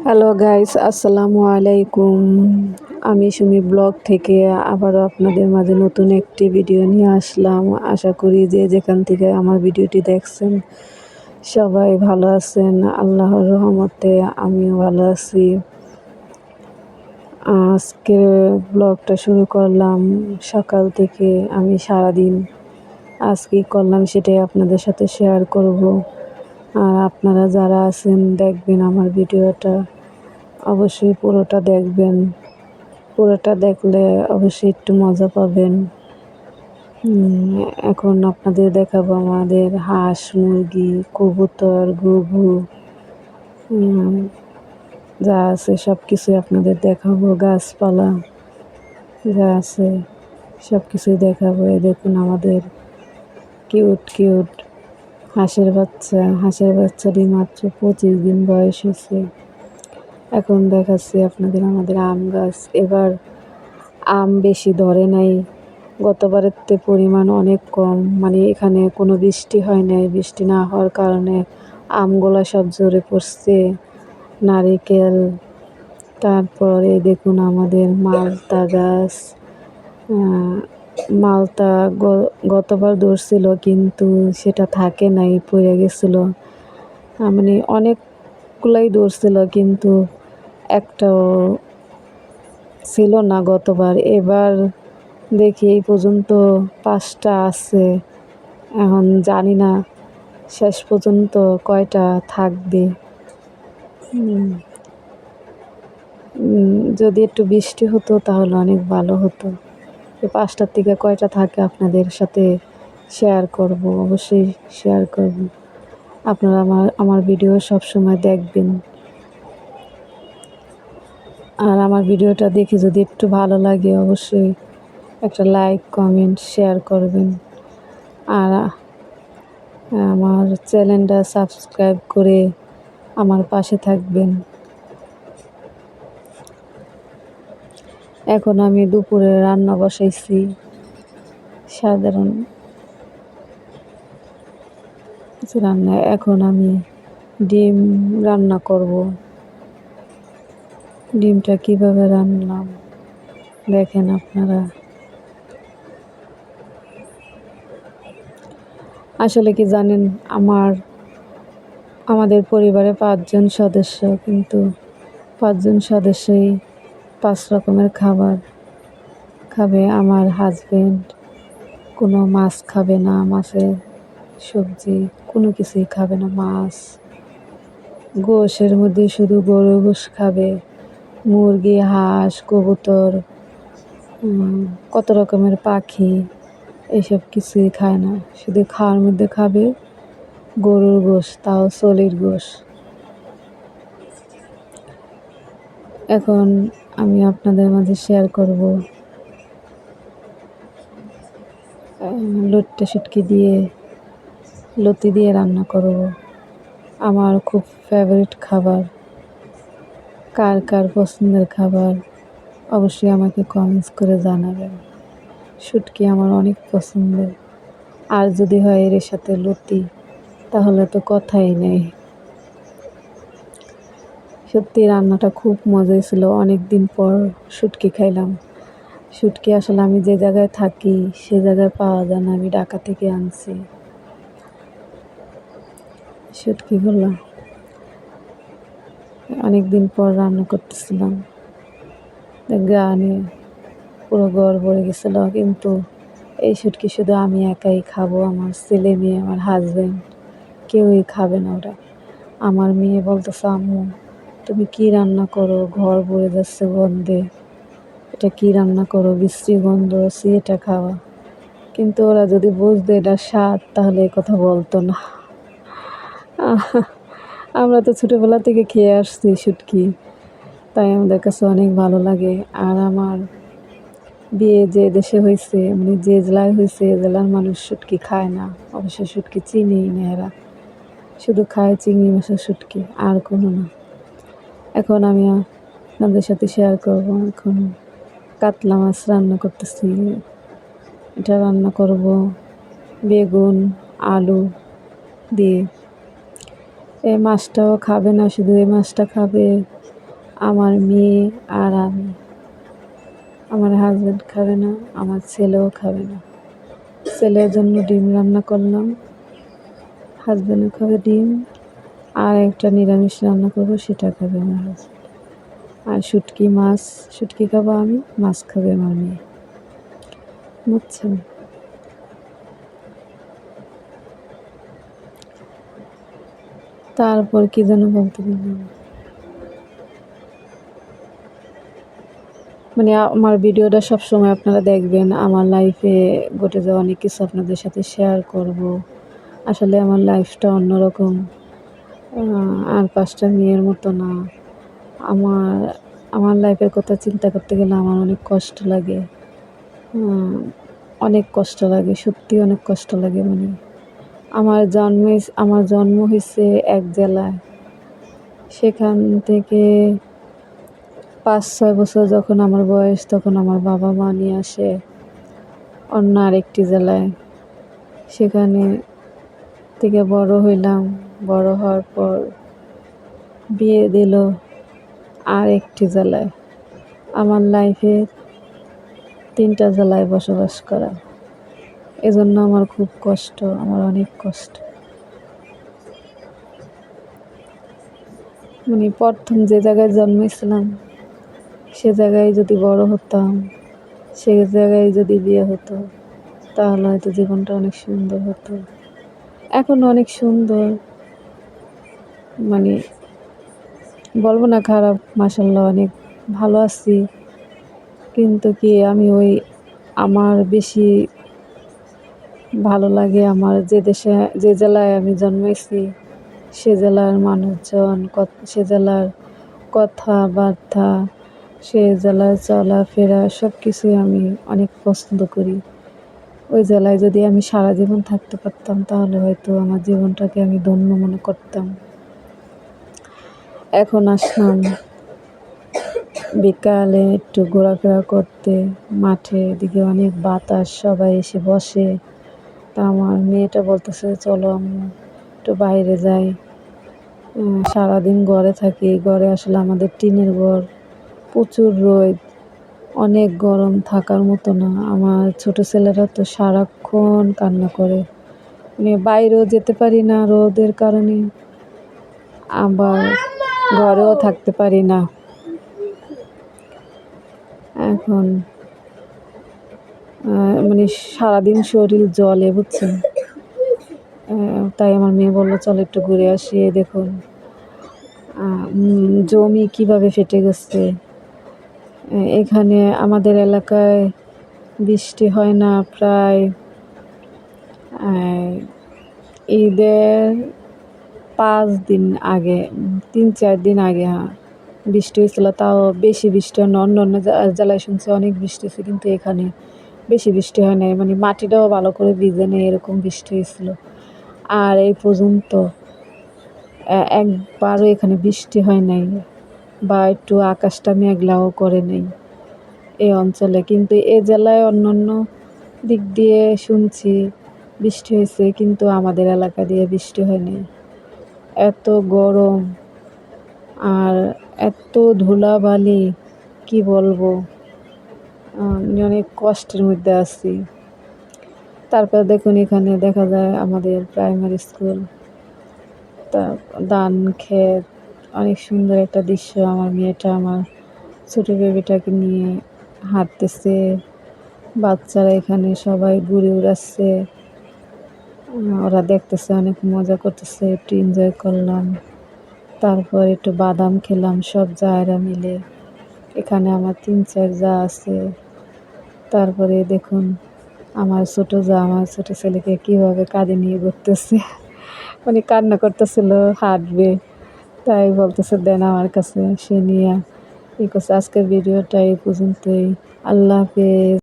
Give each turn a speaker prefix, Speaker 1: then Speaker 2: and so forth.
Speaker 1: Hello guys, আসসালামু আলাইকুম। আমি সুমি ব্লগ থেকে আবারও আপনাদের মাঝে নতুন একটি ভিডিও নিয়ে আসলাম। আশা করি যে যেখান থেকে আমার ভিডিওটি দেখছেন সবাই ভালো আছেন। আল্লাহর রহমতে আমিও ভালো আছি। আজকে ব্লগটা শুরু করলাম সকাল থেকে। আমি সারাদিন আজকে করলাম সেটাই আপনাদের সাথে শেয়ার করব। আর আপনারা যারা আছেন দেখবেন আমার ভিডিওটা, অবশ্যই পুরোটা দেখবেন। পুরোটা দেখলে অবশ্যই একটু মজা পাবেন। এখন আপনাদের দেখাবো আমাদের হাঁস, মুরগি, কবুতর, ঘুঘু যা আছে সব কিছুই আপনাদের দেখাবো। গাছপালা যা আছে সব কিছুই দেখাবো। এই দেখুন আমাদের কিউট কিউট হাঁসের বাচ্চাটি মাত্র 25 দিন বয়স হয়েছে। এখন দেখাচ্ছি আপনাদের আমাদের আম গাছ। এবার আম বেশি ধরে নাই, গতবারের থেকে পরিমাণ অনেক কম। মানে এখানে কোনো বৃষ্টি হয় নাই, বৃষ্টি না হওয়ার কারণে আমগুলো সব ঝরে পড়ছে। নারিকেল, তারপরে দেখুন আমাদের মালতা গাছ। মালতা গতবার ধরছিল কিন্তু সেটা থাকে নাই, পড়ে গেছিলো। মানে অনেকগুলাই ধরছিল কিন্তু একটাও ছিল না গতবার। এবার দেখি এই পর্যন্ত 5টা আছে। এখন জানি না শেষ পর্যন্ত কয়টা থাকবে। যদি একটু বৃষ্টি হতো তাহলে অনেক ভালো হতো। এই 5টার থেকে কয়টা থাকে আপনাদের সাথে শেয়ার করব, অবশ্যই শেয়ার করব। আপনারা আমার ভিডিও সবসময় দেখবেন। আর আমার ভিডিওটা দেখে যদি একটু ভালো লাগে অবশ্যই একটা লাইক, কমেন্ট, শেয়ার করবেন। আর আমার চ্যানেলটা সাবস্ক্রাইব করে আমার পাশে থাকবেন। এখন আমি দুপুরে রান্না বসাইছি। সাধারণ কিছু রান্না। এখন আমি ডিম রান্না করব। ডিমটা কিভাবে রান্নাম দেখেন আপনারা। আসলে কি জানেন, আমাদের পরিবারে 5 জন সদস্য, কিন্তু 5 জন সদস্যই 5 রকমের খাবার খাবে। আমার হাজবেন্ড কোনো মাছ খাবে না, মাছের সবজি কোনো কিছুই খাবে না। মাছ, গোশের মধ্যে শুধু গরুর গোশ খাবে। মুরগি, হাঁস, কবুতর, কত রকমের পাখি, এইসব কিছুই খায় না। শুধু খাওয়ার মধ্যে খাবে গরুর গোশ, তাও চলির গোশ। এখন আমি আপনাদের মাঝে শেয়ার করব লতি দিয়ে রান্না করব। আমার খুব ফেভারিট খাবার। কার কার পছন্দের খাবার অবশ্যই আমাকে কমেন্টস করে জানাবেন। শুটকি আমার অনেক পছন্দের। আর যদি হয় এর সাথে লতি তাহলে তো কথাই নেই। সত্যি রান্নাটা খুব মজা ছিল। অনেক দিন পর শুটকি খাইলাম। শুটকি আসলে আমি যে জায়গায় থাকি সে জায়গায় পাওয়া যায় না, আমি ঢাকা থেকে আনছি শুটকিগুলো। অনেক দিন পর রান্না করতেছিলাম, গ্রানে পুরো ঘর ভরে গেছিল। কিন্তু এই শুটকি শুধু আমি একাই খাবো, আমার ছেলে মেয়ে, আমার হাজব্যান্ড কেউই খাবে না ওটা। আমার মেয়ে বলতেছে, আম্মু তুমি কি রান্না করো, ঘর ভরে যাচ্ছে গন্ধে, এটা কি রান্না করো, বিশ্রী গন্ধ, এটা খাওয়া। কিন্তু ওরা যদি বুঝতো এটা স্বাদ তাহলে এই কথা বলতো না। আমরা তো ছোটোবেলা থেকে খেয়ে আসছি শুটকি, তাই আমাদের কাছে অনেক ভালো লাগে। আর আমার বিয়ে যে দেশে হয়েছে, মানে যে জেলায় হয়েছে, জেলার মানুষ শুটকি খায় না। অবশ্য শুটকি চিনিই না এরা, শুধু খায় চিংড়ি মাছের শুটকি, আর কোনো না। এখন আমি আপনাদের সাথে শেয়ার করব। এখন কাতলা মাছ রান্না করতেছি। এটা রান্না করব বেগুন, আলু দিয়ে। এই মাছটাও খাবে না, শুধু এই মাছটা খাবে আমার মেয়ে আর আমি। আমার হাজব্যান্ড খাবে না, আমার ছেলেও খাবে না। ছেলের জন্য ডিম রান্না করলাম, হাজব্যান্ডও খাবে ডিম, আর একটা নিরামিষ রান্না করবো, সেটা খাবে আমার হাজব্যান্ড। আর শুটকি খাবো আমি, মাছ খাবে আমার মেয়ে। বুঝছেন? তারপর কি যেন বলতে গেলাম, মানে আমার ভিডিওটা সবসময় আপনারা দেখবেন, আমার লাইফে ঘটে যাওয়া অনেক কিছু আপনাদের সাথে শেয়ার করব। আসলে আমার লাইফটা অন্যরকম, আর 5টা মেয়ের মতো না। আমার আমার লাইফের কথা চিন্তা করতে গেলে আমার অনেক কষ্ট লাগে, অনেক কষ্ট লাগে, সত্যি অনেক কষ্ট লাগে। মানে আমার জন্ম হয়েছে এক জেলায়, সেখান থেকে 5-6 বছর যখন আমার বয়স, তখন আমার বাবা মা নিয়ে আসে অন্য আরেকটি জেলায়। সেখানে থেকে বড় হইলাম, বড় হওয়ার পর বিয়ে দিল আর একটি জেলায়। আমার লাইফে 3টা জেলায় বসবাস করা, এজন্য আমার খুব কষ্ট, আমার অনেক কষ্ট। মানে প্রথম যে জায়গায় জন্মেছিলাম, সে জায়গায় যদি বড় হতাম, সে জায়গায় যদি বিয়ে হতো, তাহলে হয়তো জীবনটা অনেক সুন্দর হতো। এখন অনেক সুন্দর, মানে বলবো না খারাপ, মাশাআল্লাহ অনেক ভালো আছি। কিন্তু কি আমি আমার বেশি ভালো লাগে আমার যে জেলায় আমি জন্মেছি, সে জেলার মানুষজন, সে জেলার কথাবার্তা, সে জেলার চলাফেরা, সব কিছুই আমি অনেক পছন্দ করি। ওই জেলায় যদি আমি সারা জীবন থাকতে পারতাম, তাহলে হয়তো আমার জীবনটাকে আমি ধন্য মনে করতাম। এখন আসলাম বিকালে একটু ঘোরাফেরা করতে মাঠে, এদিকে অনেক বাতাস, সবাই এসে বসে। তা আমার মেয়েটা বলতেছে, চলো আম্মু একটু বাইরে যাই। সারাদিন ঘরে থাকি, ঘরে আসলে আমাদের টিনের ঘর, প্রচুর রোদ, অনেক গরম, থাকার মতো না। আমার ছোট ছেলেরা তো সারাক্ষণ কান্না করে, মানে বাইরেও যেতে পারি না রোদের কারণে, আবার ঘরেও থাকতে পারি না। এখন মানে সারাদিন শরীর জ্বলে, বুঝছেন? তাই আমার মেয়ে বললো, চলো একটু ঘুরে আসি। দেখুন জমি কিভাবে ফেটে গেছে। এখানে আমাদের এলাকায় বৃষ্টি হয় না প্রায় ঈদের 5 দিন আগে, 3-4 দিন আগে, হ্যাঁ বৃষ্টি হয়েছিল। তাও বেশি বৃষ্টি হয় না, অন্য অন্য জেলায় শুনছি অনেক বৃষ্টি হয়েছে, কিন্তু এখানে বেশি বৃষ্টি হয় নাই, মানে মাটিটাও ভালো করে ভিজে নেই, এরকম বৃষ্টি হয়েছিল। আর এই পর্যন্ত একবারও এখানে বৃষ্টি হয় নাই, বা একটু আকাশটা মেঘলাও করে নেই এই অঞ্চলে। কিন্তু এ জেলায় অন্যান্য দিক দিয়ে শুনছি বৃষ্টি হয়েছে, কিন্তু আমাদের এলাকা দিয়ে বৃষ্টি হয়নি। এত গরম আর এত ধুলাবালি, কি বলবো, আমি অনেক কষ্টের মধ্যে আছি। তারপর দেখুন এখানে দেখা যায় আমাদের প্রাইমারি স্কুল, তা ধান ক্ষেত, অনেক সুন্দর একটা দৃশ্য। আমার মেয়েটা আমার ছোটো বেবিটাকে নিয়ে হাঁটতেছে, বাচ্চারা এখানে সবাই ঘুরে উড়াচ্ছে, ওরা দেখতেছে, অনেক মজা করতেছে, একটু এনজয় করলাম। তারপর একটু বাদাম খেলাম সব জায়গা মিলে, এখানে আমার 3-4 যা আছে। তারপরে দেখুন আমার ছোটো ছেলেকে কীভাবে কাঁধে নিয়ে ঘুরতেছে, মানে কান্না করতেছিল, হাঁটবে, তাই বলতেছে দেন আমার কাছে, সে নিয়ে ই করছে। আজকের ভিডিওটা এই পর্যন্তই। আল্লাহ হাফেজ।